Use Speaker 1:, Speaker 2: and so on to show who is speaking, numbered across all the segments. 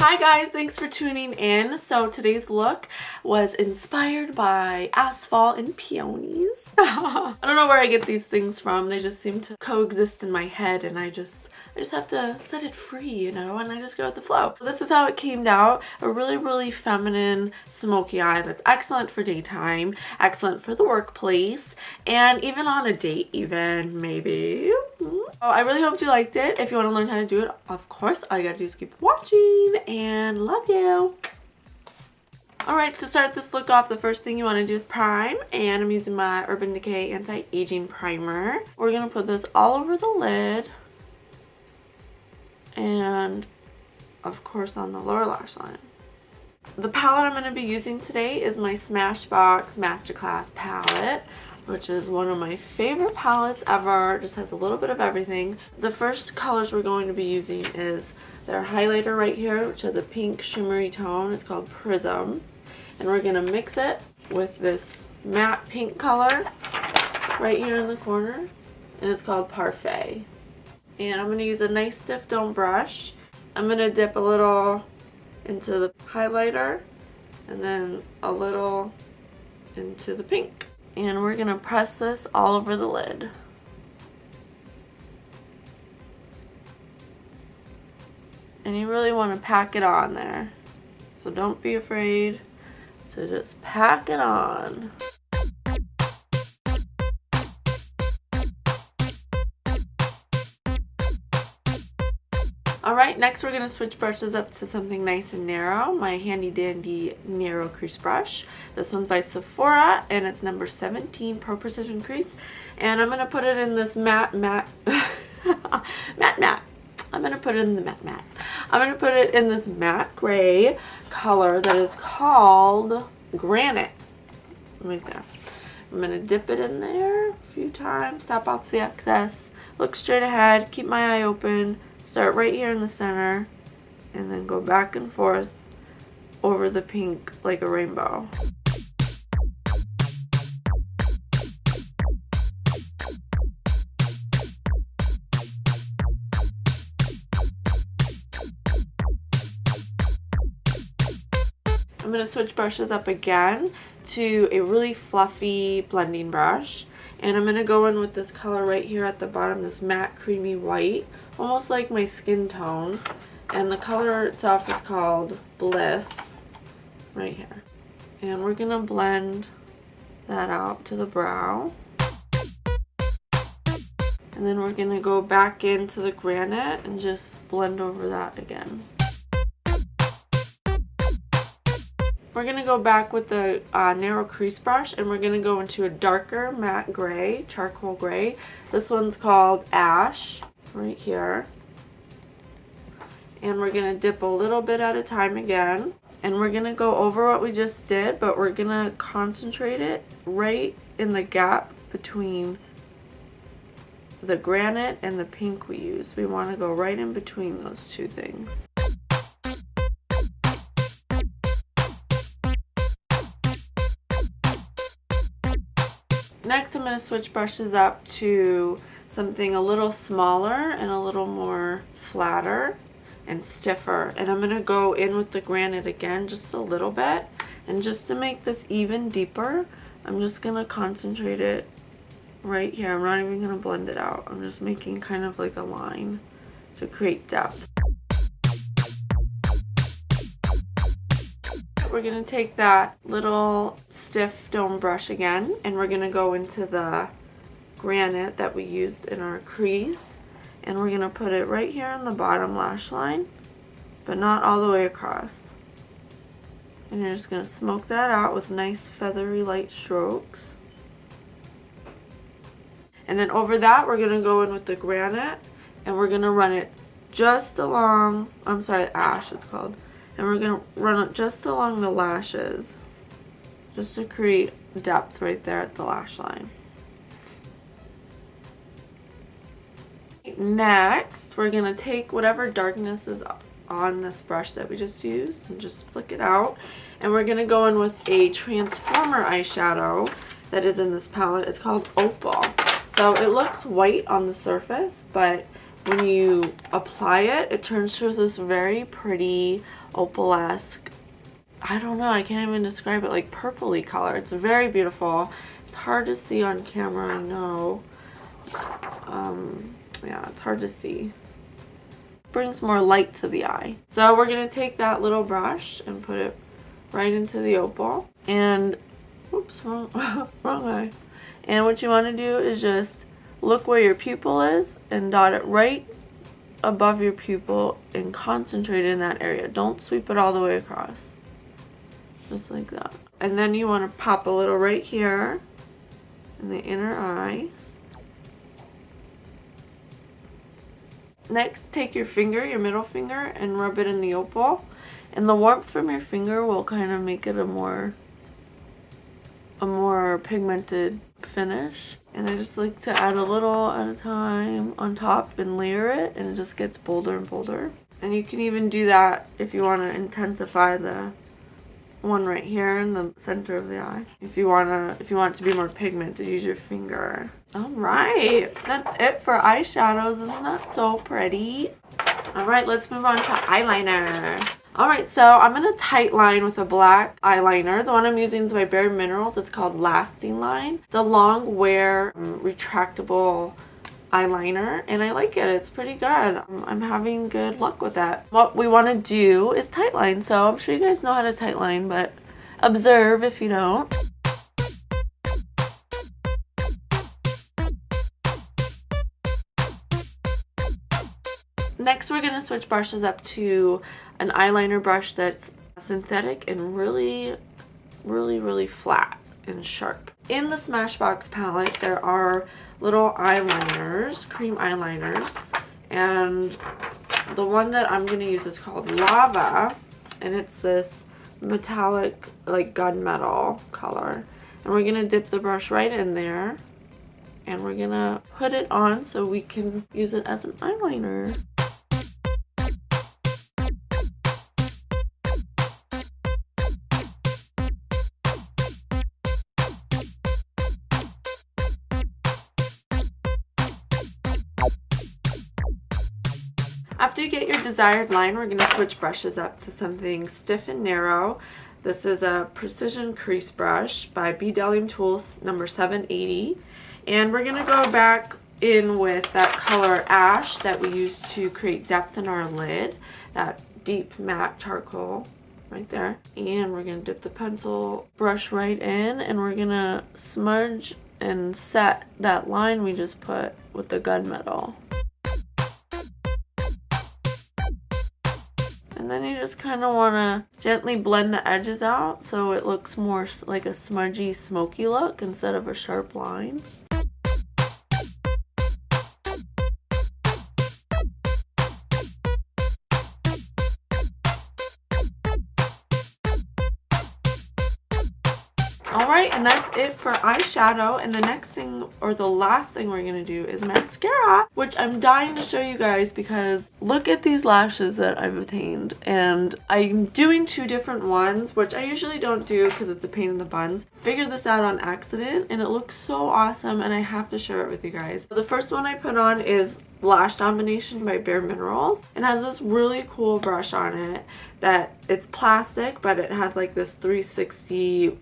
Speaker 1: Hi guys, thanks for tuning in. So today's look was inspired by asphalt and peonies. I don't know where I get these things from. They just seem to coexist in my head and I just have to set it free, you know, and I just go with the flow. This is how it came out. A really feminine smoky eye that's excellent for daytime, excellent for the workplace, and even on a date even, maybe. I really hope you liked it. If you want to learn how to do it, of course, all you gotta do is keep watching, and love you. Alright, to start this look off, the first thing you want to do is prime, and I'm using my Urban Decay Anti-Aging Primer. We're going to put this all over the lid, and of course on the lower lash line. The palette I'm going to be using today is my Smashbox Masterclass palette, which is one of my favorite palettes ever. It just has a little bit of everything. The first colors we're going to be using is their highlighter right here, which has a pink shimmery tone. It's called Prism. And we're gonna mix it with this matte pink color right here in the corner. And it's called Parfait. And I'm gonna use a nice stiff dome brush. I'm gonna dip a little into the highlighter and then a little into the pink. And we're gonna press this all over the lid. And you really want to pack it on there. So don't be afraid to just pack it on. Alright, next we're going to switch brushes up to something nice and narrow. My handy dandy narrow crease brush. This one's by Sephora and it's number 17 Pro Precision Crease. And I'm going to put it in this matte. I'm going to put it in the matte. I'm going to put it in this matte gray color that is called Granite. Right there. I'm going to dip it in there a few times, tap off the excess, look straight ahead, keep my eye open, start right here in the center, and then go back and forth over the pink like a rainbow. I'm going to switch brushes up again to a really fluffy blending brush, and I'm going to go in with this color right here at the bottom, this matte creamy white, almost like my skin tone, and the color itself is called Bliss right here. And we're going to blend that out to the brow, and then we're going to go back into the Granite and just blend over that again. We're going to go back with the narrow crease brush and we're going to go into a darker matte gray, charcoal gray. This one's called Ash, right here. And we're going to dip a little bit at a time again. And we're going to go over what we just did, but we're going to concentrate it right in the gap between the Granite and the pink we used. We want to go right in between those two things. Next, I'm going to switch brushes up to something a little smaller and a little more flatter and stiffer. And I'm going to go in with the Granite again just a little bit. And just to make this even deeper, I'm just going to concentrate it right here. I'm not even going to blend it out. I'm just making kind of like a line to create depth. We're going to take that little stiff dome brush again and we're going to go into the Granite that we used in our crease and we're going to put it right here on the bottom lash line, but not all the way across. And you're just going to smoke that out with nice feathery light strokes. And then over that we're going to go in with the Granite and we're going to run it just along, I'm sorry, Ash it's called. And we're going to run it just along the lashes, just to create depth right there at the lash line. Next, we're going to take whatever darkness is on this brush that we just used and just flick it out. And we're going to go in with a Transformer eyeshadow that is in this palette. It's called Opal. So it looks white on the surface, but when you apply it, it turns to this very pretty opalesque, I don't know, I can't even describe it, like purpley color. It's very beautiful. It's hard to see on camera, I know. Yeah, it's hard to see. Brings more light to the eye. So we're gonna take that little brush and put it right into the opal. And, oops, wrong eye. And what you want to do is just look where your pupil is and dot it right above your pupil and concentrate in that area. Don't sweep it all the way across. Just like that. And then you want to pop a little right here in the inner eye. Next, take your finger, your middle finger, and rub it in the opal. And the warmth from your finger will kind of make it a more pigmented finish. And I just like to add a little at a time on top and layer it, and it just gets bolder and bolder. And you can even do that if you want to intensify the one right here in the center of the eye. If you want it to be more pigmented, use your finger. All right, that's it for eyeshadows. Isn't that so pretty? All right, let's move on to eyeliner. All right, so I'm gonna tight line with a black eyeliner. The one I'm using is by Bare Minerals. It's called Lasting Line. It's a long wear retractable eyeliner, and I like it. It's pretty good. I'm having good luck with that. What we want to do is tight line. So I'm sure you guys know how to tight line, but observe if you don't. Next, we're gonna switch brushes up to an eyeliner brush that's synthetic and really flat and sharp. In the Smashbox palette, there are little eyeliners, cream eyeliners, and the one that I'm gonna use is called Lava, and it's this metallic, like gunmetal color. And we're gonna dip the brush right in there, and we're gonna put it on so we can use it as an eyeliner. After you get your desired line, we're going to switch brushes up to something stiff and narrow. This is a Precision Crease Brush by Bdellium Tools number 780. And we're going to go back in with that color Ash that we used to create depth in our lid. That deep matte charcoal right there. And we're going to dip the pencil brush right in, and we're going to smudge and set that line we just put with the gunmetal. And then you just kind of want to gently blend the edges out so it looks more like a smudgy, smoky look instead of a sharp line. Alright, and that's it for eyeshadow. And the next thing, or the last thing we're going to do is mascara, which I'm dying to show you guys because look at these lashes that I've obtained. And I'm doing two different ones, which I usually don't do because it's a pain in the buns. Figured this out on accident, and it looks so awesome, and I have to share it with you guys. The first one I put on is Lash Domination by Bare Minerals. It has this really cool brush on it that it's plastic, but it has like this 360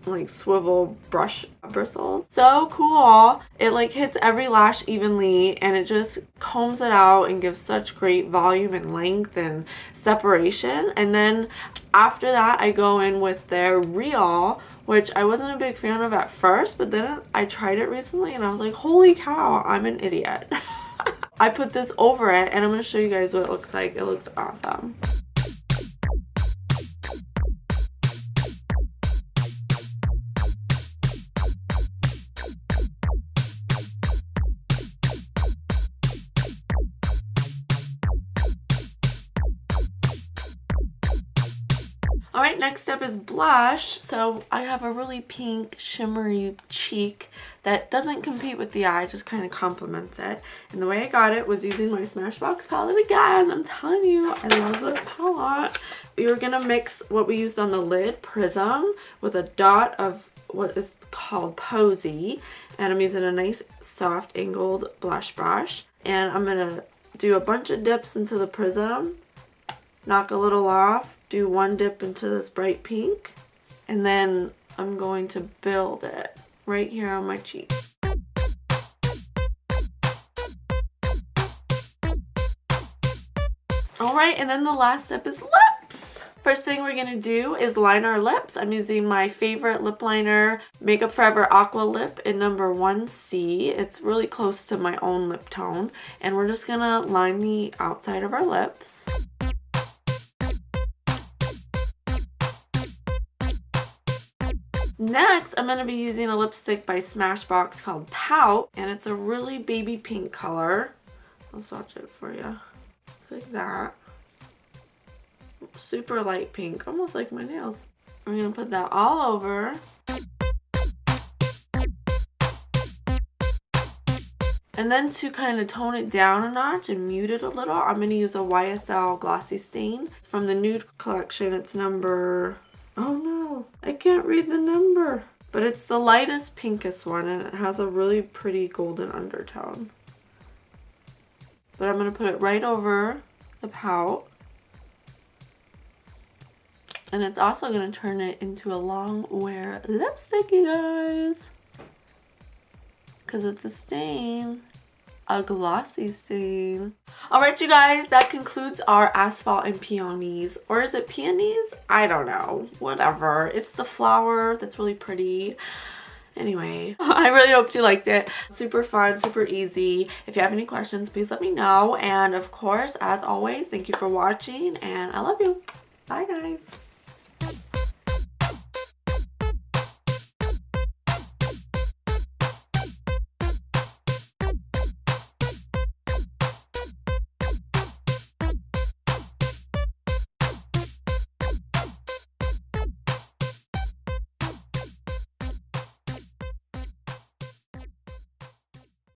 Speaker 1: like swivel brush bristles. So cool. It like hits every lash evenly, and it just combs it out and gives such great volume and length and separation. And then after that, I go in with their Real, which I wasn't a big fan of at first, but then I tried it recently and I was like, holy cow, I'm an idiot. I put this over it, and I'm going to show you guys what it looks like. It looks awesome. Alright, next up is blush. So I have a really pink shimmery cheek that doesn't compete with the eye, just kind of complements it. And the way I got it was using my Smashbox palette again. I'm telling you, I love this palette. You're going to mix what we used on the lid, Prism, with a dot of what is called Posie. And I'm using a nice soft angled blush brush. And I'm going to do a bunch of dips into the Prism, knock a little off, do one dip into this bright pink, and then I'm going to build it right here on my cheek. Alright, and then the last step is lips. First thing we're going to do is line our lips. I'm using my favorite lip liner, Makeup Forever Aqua Lip in number 1C. It's really close to my own lip tone. And we're just going to line the outside of our lips. Next, I'm going to be using a lipstick by Smashbox called Pout. And it's a really baby pink color. I'll swatch it for you. Like that. Super light pink, almost like my nails. We're gonna put that all over. And then to kind of tone it down a notch and mute it a little, I'm gonna use a YSL Glossy stain. It's from the Nude collection. It's number, oh no, I can't read the number. But it's the lightest, pinkest one, and it has a really pretty golden undertone. But I'm going to put it right over the Pout. And it's also going to turn it into a long wear lipstick, you guys. Because it's a stain. A glossy stain. Alright, you guys, that concludes our Asphalt and Peonies. Or is it peonies? I don't know. Whatever. It's the flower that's really pretty. Anyway, I really hope you liked it. Super fun, super easy. If you have any questions, please let me know. And of course, as always, thank you for watching and I love you. Bye, guys.